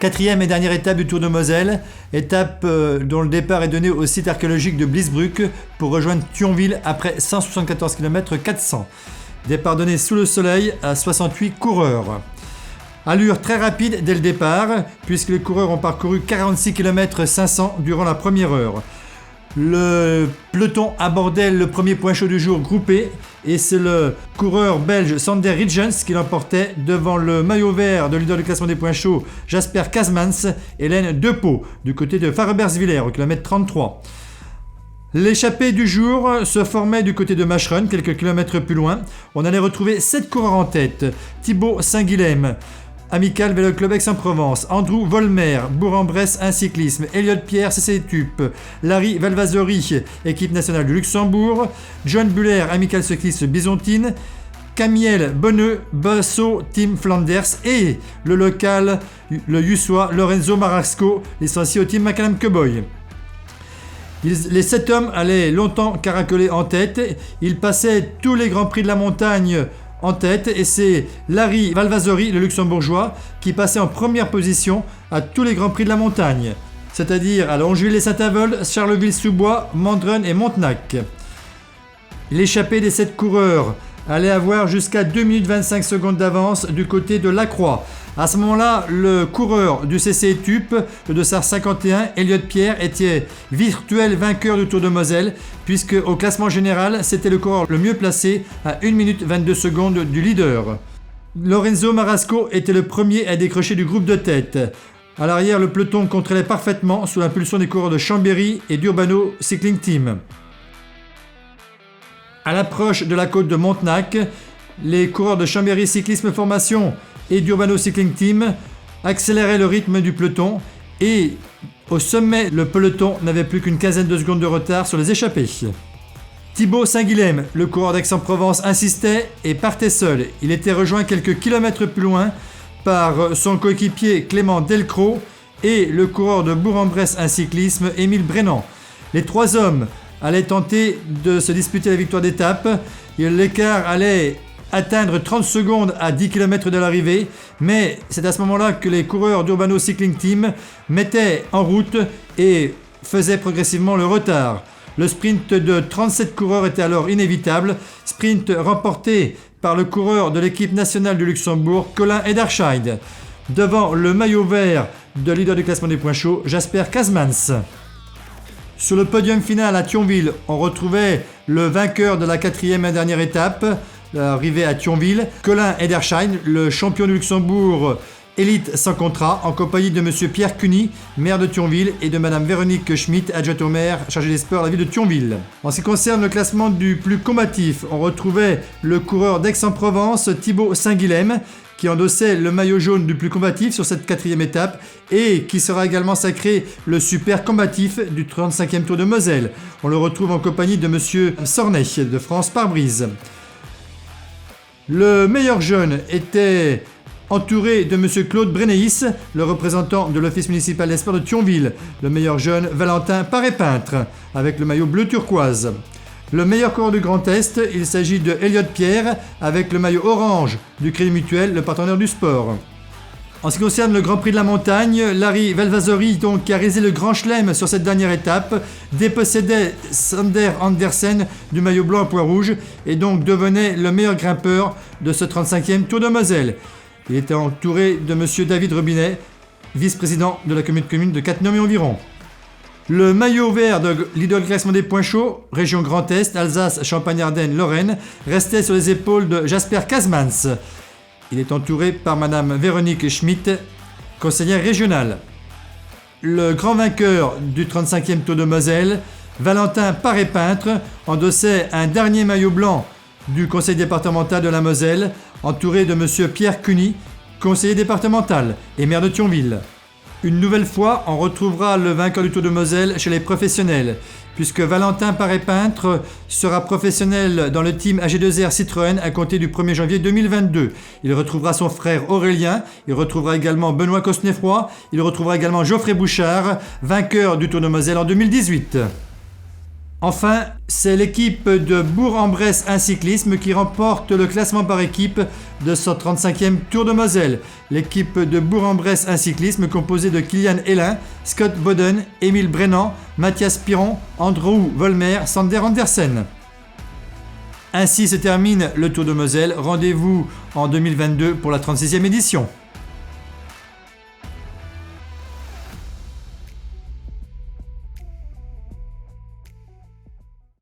Quatrième et dernière étape du Tour de Moselle, étape dont le départ est donné au site archéologique de Bliesbruck pour rejoindre Thionville après 174 km 400. Départ donné sous le soleil à 68 coureurs. Allure très rapide dès le départ, puisque les coureurs ont parcouru 46 km 500 durant la première heure. Le peloton abordait le premier point chaud du jour groupé et c'est le coureur belge Sander Ridgens qui l'emportait devant le maillot vert de leader du classement des points chauds Jasper Kazmans et Hélène Depeau du côté de Farebersviller au kilomètre 33. L'échappée du jour se formait du côté de Macherun, quelques kilomètres plus loin. On allait retrouver 7 coureurs en tête. Thibaut Saint-Guilhem, Amical Vélo Club Aix-en-Provence, Andrew Volmer, Bourg-en-Bresse un cyclisme, Elliot Pierre CC Tup, Larry Valvasori, équipe nationale du Luxembourg, John Buller, Amical Cycliste Bisontine, Camiel Bonneux, Basso Team Flanders et le local, le Yussois Lorenzo Marasco, licencié au Team Macadam Cowboy. Les 7 hommes allaient longtemps caracoler en tête, ils passaient tous les grands prix de la montagne en tête et c'est Larry Valvasori, le luxembourgeois, qui passait en première position à tous les grands prix de la montagne, c'est-à-dire à Longeville-les-Saint-Avold, Charleville-sous-Bois, Mandrun et Montenac. L'échappée des 7 coureurs allait avoir jusqu'à 2 minutes 25 secondes d'avance du côté de Lacroix. À ce moment-là, le coureur du CC Tup, le dossard 51, Elliot Pierre, était virtuel vainqueur du Tour de Moselle, puisque au classement général, c'était le coureur le mieux placé à 1 minute 22 secondes du leader. Lorenzo Marasco était le premier à décrocher du groupe de tête. À l'arrière, le peloton contrôlait parfaitement sous l'impulsion des coureurs de Chambéry et d'Urbano Cycling Team. À l'approche de la côte de Montenac, les coureurs de Chambéry Cyclisme Formation et d'Urbano Cycling Team accéléraient le rythme du peloton et au sommet, le peloton n'avait plus qu'une quinzaine de secondes de retard sur les échappés. Thibaut Saint-Guilhem, le coureur d'Aix-en-Provence, insistait et partait seul. Il était rejoint quelques kilomètres plus loin par son coéquipier Clément Delcros et le coureur de Bourg-en-Bresse un cyclisme, Émile Brennan. Les 3 hommes allaient tenter de se disputer la victoire d'étape. L'écart allait atteindre 30 secondes à 10 km de l'arrivée, mais c'est à ce moment-là que les coureurs d'Urbano Cycling Team mettaient en route et faisaient progressivement le retard. Le sprint de 37 coureurs était alors inévitable, sprint remporté par le coureur de l'équipe nationale du Luxembourg, Colin Ederscheid, devant le maillot vert de leader du classement des points chauds, Jasper Kazmans. Sur le podium final à Thionville, on retrouvait le vainqueur de la 4e et dernière étape, arrivé à Thionville, Colin Ederscheid, le champion du Luxembourg élite sans contrat, en compagnie de M. Pierre Cuny, maire de Thionville, et de Mme Véronique Schmitt, adjointe au maire chargée des sports à la ville de Thionville. En ce qui concerne le classement du plus combatif, on retrouvait le coureur d'Aix-en-Provence, Thibaut Saint-Guilhem, qui endossait le maillot jaune du plus combatif sur cette 4e étape et qui sera également sacré le super combatif du 35e Tour de Moselle. On le retrouve en compagnie de M. Sornay de France Pare-Brise. Le meilleur jeune était entouré de M. Claude Brenéis, le représentant de l'Office municipal des sports de Thionville. Le meilleur jeune, Valentin Paré-Peintre, avec le maillot bleu turquoise. Le meilleur coureur du Grand Est, il s'agit de Elliot Pierre, avec le maillot orange du Crédit Mutuel, le partenaire du sport. En ce qui concerne le Grand Prix de la Montagne, Larry Valvasori, donc, qui a réalisé le Grand Chelem sur cette dernière étape, dépossédait Sander Andersen du maillot blanc à pois rouge et donc devenait le meilleur grimpeur de ce 35e Tour de Moselle. Il était entouré de M. David Robinet, vice-président de la commune de Cattenom et environ. Le maillot vert de leader du classement des points chauds, région Grand Est, Alsace, Champagne-Ardenne, Lorraine, restait sur les épaules de Jasper Kazmans. Il est entouré par Mme Véronique Schmitt, conseillère régionale. Le grand vainqueur du 35e Tour de Moselle, Valentin Paré-Peintre, endossait un dernier maillot blanc du conseil départemental de la Moselle, entouré de M. Pierre Cuny, conseiller départemental et maire de Thionville. Une nouvelle fois, on retrouvera le vainqueur du Tour de Moselle chez les professionnels, puisque Valentin Paré-Peintre sera professionnel dans le team AG2R Citroën à compter du 1er janvier 2022. Il retrouvera son frère Aurélien, il retrouvera également Benoît Cosnefroy, il retrouvera également Geoffrey Bouchard, vainqueur du Tour de Moselle en 2018. Enfin, c'est l'équipe de Bourg-en-Bresse un cyclisme qui remporte le classement par équipe de ce 35e Tour de Moselle. L'équipe de Bourg-en-Bresse un cyclisme composée de Kilian Hellin, Scott Boden, Émile Brennan, Mathias Piron, Andrew Volmer, Sander Andersen. Ainsi se termine le Tour de Moselle. Rendez-vous en 2022 pour la 36e édition.